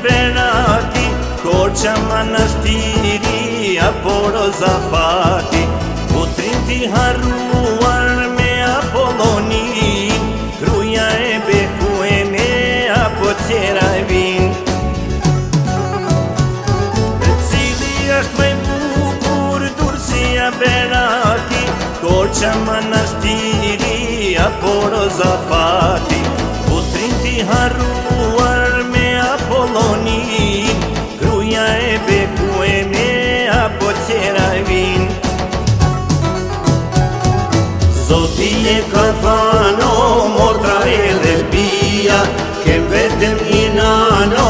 Berati, Korça Manastiri apo Rozafati, Putrin ti harruar me Apollonin, Gruaja e bekueme apo tjera vin. Cili është më i bukur, Durrësia Berati, Korça Manastiri apo Rozafati, Putrin ti harruar me Apollonin, Gruaja e bekueme apo tjera vin. Zoti e ka thënë o motra edhe bia, ke vetëm një nano,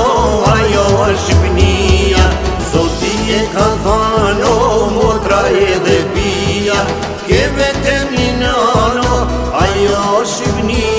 ajo është Shqipënia. Zoti e ka thënë o motra edhe bia, ke vetëm një nano, ajo është Shqipënia.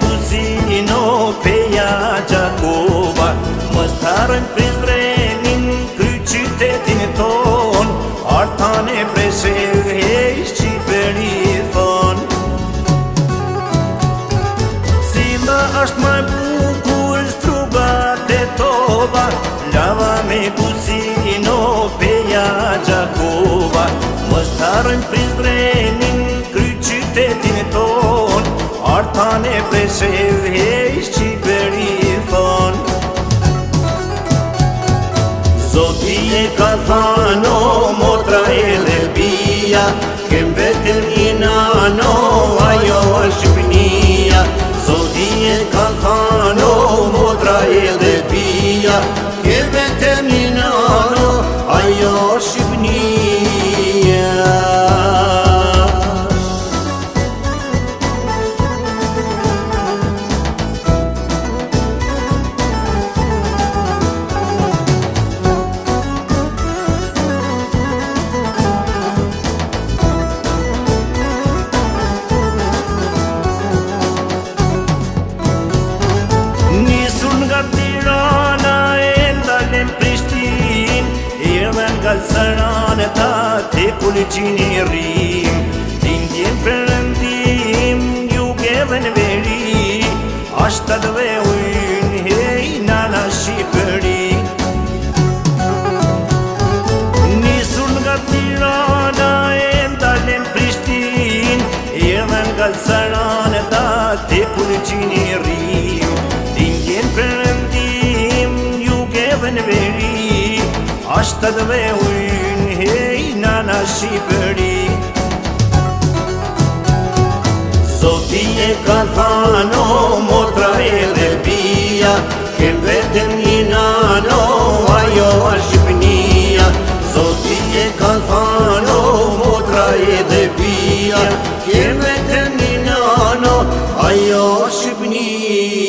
Buzino peja Gjakova, mos t'harrojnë Prizrenin, kry qytetin ton, artan e Preshevë, hej Shqipëri thon. Cila është më e bukur, struga Tetova, lava me Buzino peja Gjakova, mos t'harrojnë Prizrenin, kry qytetin ton, artan e Preshevë, hej Shqipëri thon. Zoti e ka thënë o motra edhe bia, kem vetëm një nano, ajo është Shqipënia. Zoti e ka thënë o motra edhe bia, kem vetëm një nano, ajo është Shqipënia. Galzarane ta te kuliqini rrim, Indjen përëndim, juge dhe në veri, ashtat dhe ujnë, hej nana Shqipëri. Nisur nga Tirana e ndalen Prishtin, erdhen Galzarane ta te kuliqini rrim, Indjen përëndim, juge dhe në veri, ashtat dhe ujnë, hej nana Shqipëri. Zoti e ka thënë o motra edhe bia, kem vetëm një nano, ajo është Shqipënia. Zoti e ka thënë o motra edhe bia, kem vetëm një nano, ajo është Shqipënia.